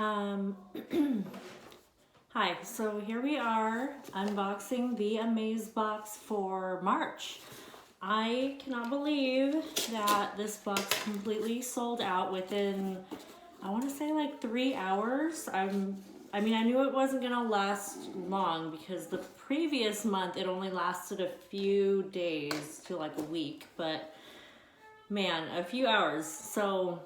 Um, Hi, so here we are unboxing the Amaze Box for March. I cannot believe that this box completely sold out within, I want to say like 3 hours. I knew it wasn't gonna last long because the previous month it only lasted a few days to like a week, but man, a few hours. So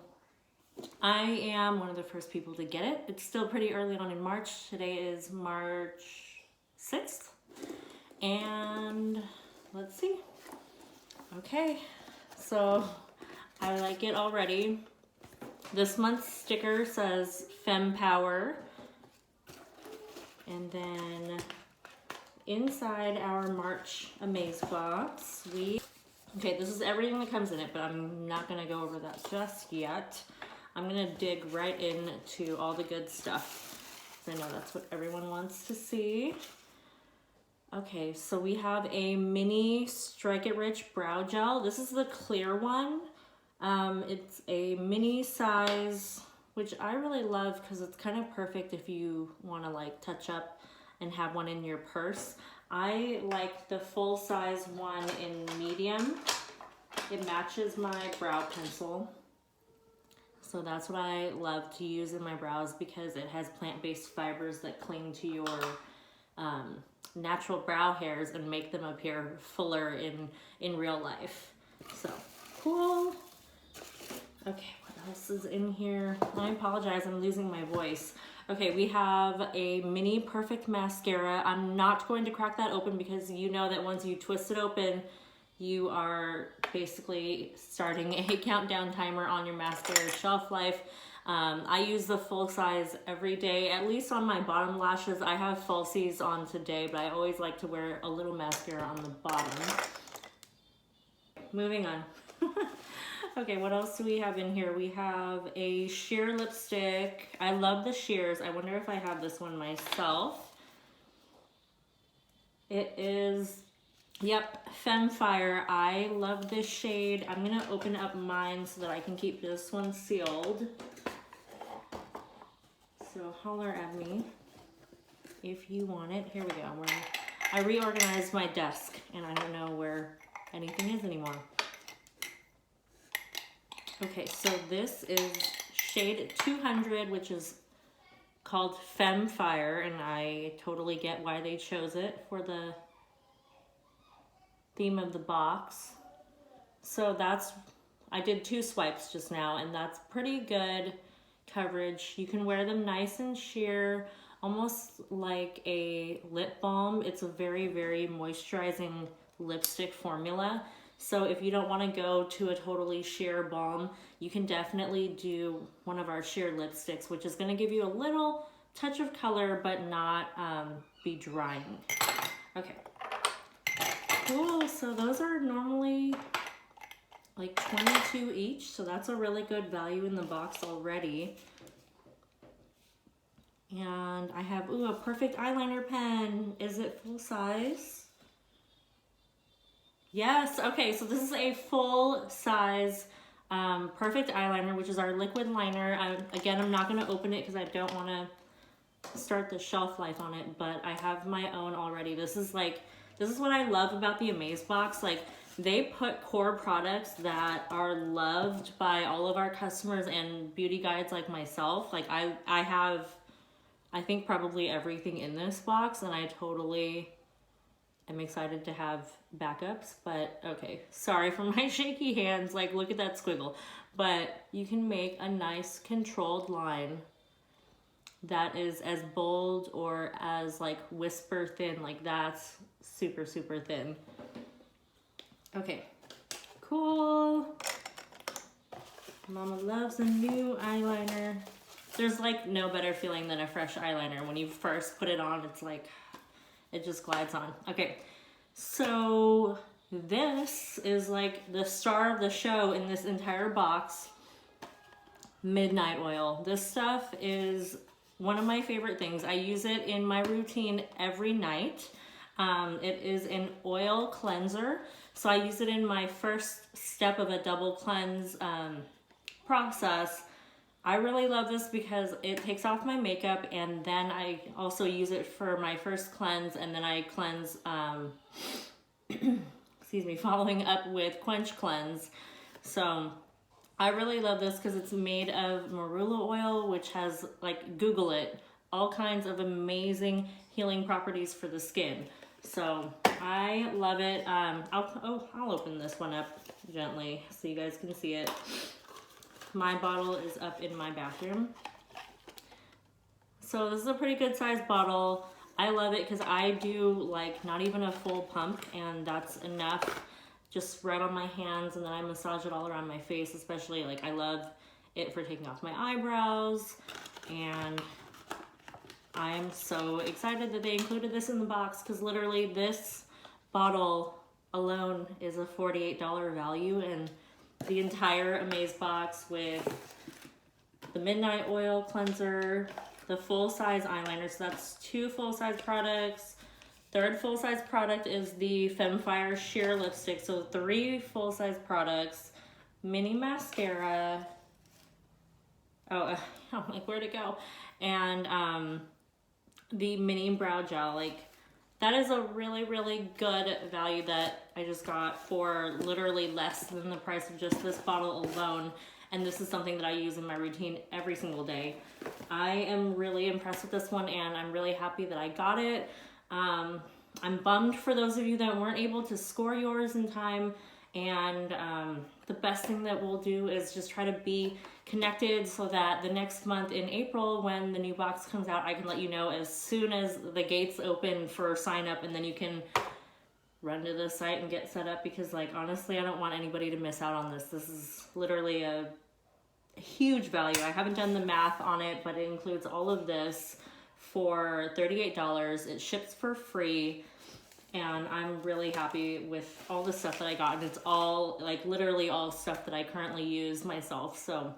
I am one of the first people to get it. It's still pretty early on in March. Today is March 6th. And let's see. Okay, so I like it already. This month's sticker says Femme Power. And then inside our March Amaze Box, okay, this is everything that comes in it, but I'm not gonna go over that just yet. I'm gonna dig right into all the good stuff, because I know that's what everyone wants to see. Okay, so we have a mini Strike It Rich brow gel. This is the clear one. It's a mini size, which I really love because it's kind of perfect if you want to like touch up and have one in your purse. I like the full size one in medium. It matches my brow pencil. So that's what I love to use in my brows because it has plant-based fibers that cling to your natural brow hairs and make them appear fuller in real life. So cool. Okay, what else is in here? I apologize, I'm losing my voice. Okay, we have a mini perfect mascara. I'm not going to crack that open because you know that once you twist it open, you are basically starting a countdown timer on your mascara shelf life. I use the full size every day, at least on my bottom lashes. I have falsies on today, but I always like to wear a little mascara on the bottom. Moving on. Okay, what else do we have in here? We have a sheer lipstick. I love the sheers. I wonder if I have this one myself. It is, yep, Femme Fire. I love this shade. I'm gonna open up mine so that I can keep this one sealed. So holler at me if you want it. Here we go. I reorganized my desk and I don't know where anything is anymore. Okay, so this is shade 200, which is called Femme Fire, and I totally get why they chose it for the theme of the box. So I did 2 swipes just now, and that's pretty good coverage. You can wear them nice and sheer, almost like a lip balm. It's a very, very moisturizing lipstick formula. So if you don't want to go to a totally sheer balm, you can definitely do one of our sheer lipsticks, which is going to give you a little touch of color, but not be drying. Okay. Cool, so those are normally like 22 each, so that's a really good value in the box already. And I have, a perfect eyeliner pen. Is it full size? Yes, okay, so this is a full size perfect eyeliner, which is our liquid liner. Again, I'm not gonna open it because I don't wanna start the shelf life on it, but I have my own already. This is what I love about the Amaze Box. Like, they put core products that are loved by all of our customers and beauty guides like myself. Like, I have, I think, probably everything in this box, and I totally am excited to have backups. But okay, sorry for my shaky hands. Like, look at that squiggle. But you can make a nice controlled line that is as bold or as like whisper thin. Like, that's super, super thin. Okay, cool. Mama loves a new eyeliner. There's like no better feeling than a fresh eyeliner. When you first put it on, it's like, it just glides on. Okay, so this is like the star of the show in this entire box. Midnight oil. This stuff is one of my favorite things. I use it in my routine every night. It is an oil cleanser. So I use it in my first step of a double cleanse process. I really love this because it takes off my makeup, and then I also use it for my first cleanse, and then I cleanse, excuse me, following up with Quench Cleanse. So I really love this because it's made of marula oil, which has, like, Google it, all kinds of amazing healing properties for the skin. So I love it. I'll open this one up gently so you guys can see it. My bottle is up in my bathroom. So this is a pretty good sized bottle. I love it because I do like not even a full pump, and that's enough. Just right on my hands, and then I massage it all around my face, especially like I love it for taking off my eyebrows. And I'm so excited that they included this in the box, because literally this bottle alone is a $48 value, and the entire Amaze box with the Midnight Oil Cleanser, the full-size eyeliner, so that's 2 full-size products. Third full-size product is the Femfire Sheer Lipstick, so 3 full-size products. Mini mascara. I'm like, where'd it go? And the mini brow gel. Like, that is a really, really good value that I just got for literally less than the price of just this bottle alone. And this is something that I use in my routine every single day. I am really impressed with this one, and I'm really happy that I got it. I'm bummed for those of you that weren't able to score yours in time. And the best thing that we'll do is just try to be connected so that the next month in April, when the new box comes out, I can let you know as soon as the gates open for sign up, and then you can run to the site and get set up, because like honestly, I don't want anybody to miss out on this. This is literally a huge value. I haven't done the math on it, but it includes all of this for $38. It ships for free. And I'm really happy with all the stuff that I got. And it's all, like, literally all stuff that I currently use myself. So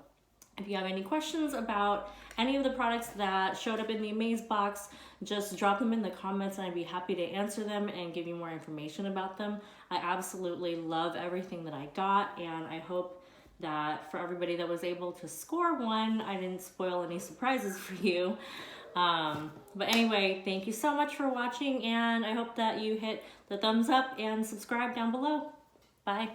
if you have any questions about any of the products that showed up in the Amaze box, just drop them in the comments, and I'd be happy to answer them and give you more information about them. I absolutely love everything that I got, and I hope that for everybody that was able to score one, I didn't spoil any surprises for you. But anyway, thank you so much for watching, and I hope that you hit the thumbs up and subscribe down below. Bye.